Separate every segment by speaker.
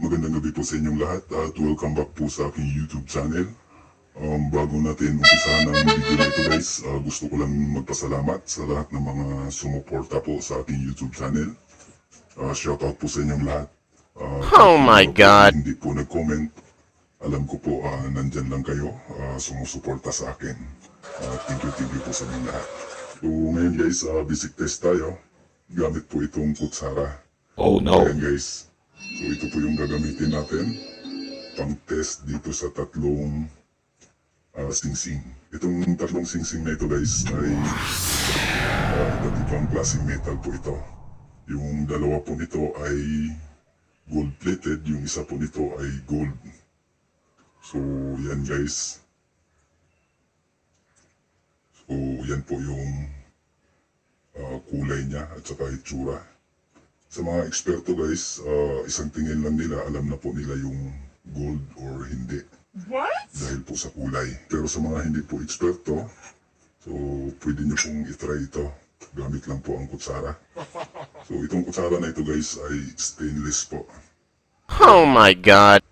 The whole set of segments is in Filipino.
Speaker 1: Magandang gabi po sa inyong lahat at welcome back po sa aking YouTube channel. Bago natin umpisahan ang video na ito guys, gusto ko lang magpasalamat sa lahat ng mga sumuporta po sa aking YouTube channel. Shoutout po sa inyong lahat.
Speaker 2: Oh my God.
Speaker 1: Hindi po nag-comment. Alam ko po nandyan lang kayo sumusuporta sa akin. Thank you po sa inyong lahat. So ngayon guys, basic test tayo. Gamit po itong kutsara.
Speaker 2: Oh no.
Speaker 1: Ayan guys. So ito po yung gagamitin natin pang test dito sa tatlong singsing. Itong tatlong singsing na ito guys ay iba't ibang klaseng metal po ito. Yung dalawa po nito ay gold plated, yung isa po nito ay gold. So yan guys. So yan po yung kulay niya at saka itsura. Sa mga eksperto guys, isang tingin lang nila, alam na po nila yung gold or hindi.
Speaker 3: What?
Speaker 1: Dahil po sa kulay. Pero sa mga hindi po eksperto, so pwede nyo pong itry ito. Gamit lang po ang kutsara. So itong kutsara na ito guys ay stainless po.
Speaker 2: Oh my God.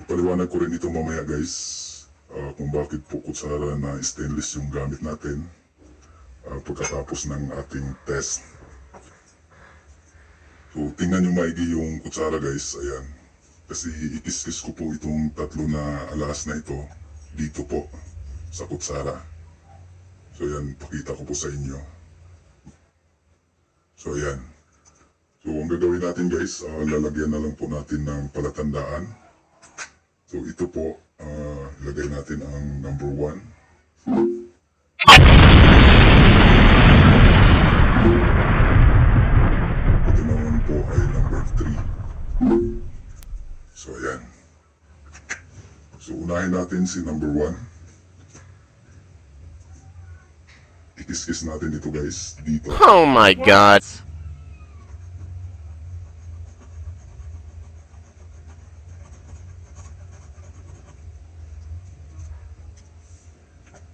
Speaker 1: Ipaliwanag ko rin ito mamaya guys, kung bakit po kutsara na stainless yung gamit natin pagkatapos ng ating test. So, tingnan nyo maigi yung kutsara guys, ayan. Kasi ikiskis ko po itong tatlo na alas na ito dito po sa kutsara. So, ayan, pakita ko po sa inyo. So, ayan. So, ang gagawin natin guys, lalagyan na lang po natin ng palatandaan. So, ito po, lagay natin ang number 1. Ito naman po ay number 3. So, ayan. So, unahin natin si number 1. Ikiskis natin ito guys, dito.
Speaker 2: Oh my God.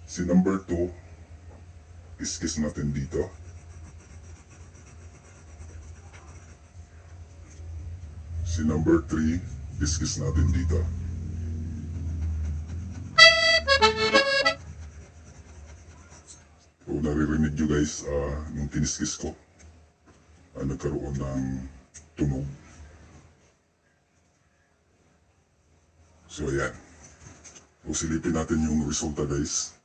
Speaker 1: Si number 2, kiskis natin dito. Si number 3, kiskis natin dito. So, naririnig nyo guys, nung kiniskis ko, nagkaroon ng tunog. So, ayan. So, silipin natin yung resulta guys.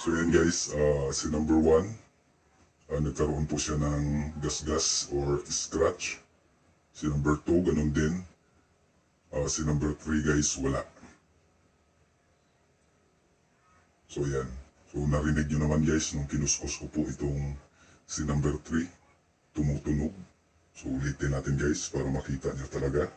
Speaker 1: So, ayan guys, si number 1, nagkaroon po siya ng gasgas or scratch. Si number 2, ganun din. Si number 3 guys, wala. So, ayan. So, narinig nyo naman guys, nung kinuskos ko po itong si number 3, tumutunog. So, ulitin natin guys, para makita nyo talaga.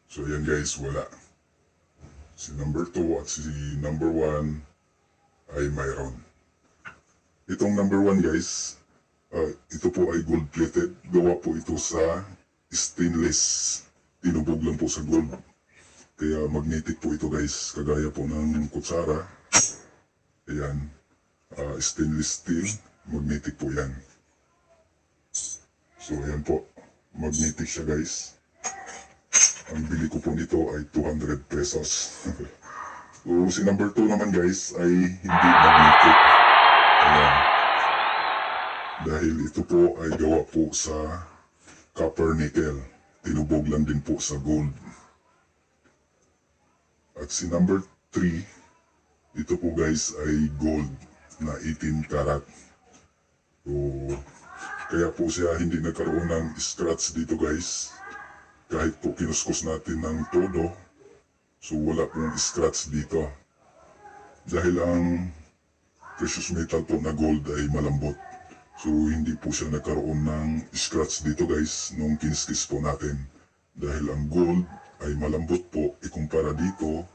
Speaker 1: So, ayan guys, wala. Si number 2 at si number 1 ay mayroon. Itong number 1 guys, ito po ay gold plated. Gawa po ito sa stainless. Tinubog lang po sa gold. Kaya magnetic po ito guys. Kagaya po ng kutsara. Ayan. Stainless steel. Magnetic po yan. So ayan po. Magnetic siya guys. Ang bili ko po nito ay 200 pesos. So, si number 2 naman guys ay hindi magnetic. Ayan. Dahil ito po ay gawa po sa copper nickel. Tinubog lang din po sa gold. At si number 3, ito po guys ay gold na 18 karat. So, kaya po siya hindi nagkaroon ng scratch dito guys. Kahit po kinuskos natin ng todo, so wala pong scratch dito. Dahil ang precious metal po na gold ay malambot. So hindi po siya nagkaroon ng scratch dito guys nung kiniskis po natin. Dahil ang gold ay malambot po ikumpara dito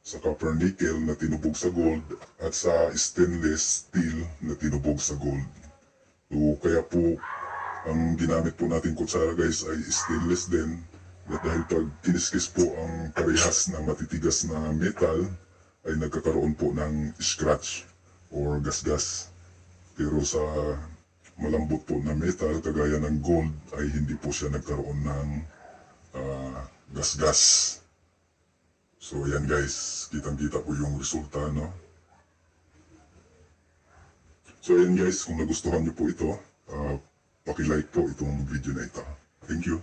Speaker 1: sa copper nickel na tinubog sa gold at sa stainless steel na tinubog sa gold. So kaya po ang ginamit po natin kutsara guys ay stainless din. At dahil pag kiniskis po ang parehas na matitigas na metal, ay nagkakaroon po ng scratch or gasgas. Pero sa malambot po na metal, kagaya ng gold, ay hindi po siya nagkaroon ng gasgas. So yan guys, kitang-kita po yung resulta, no? So yan guys, kung nagustuhan niyo po ito, paki-like po itong video na ito. Thank you.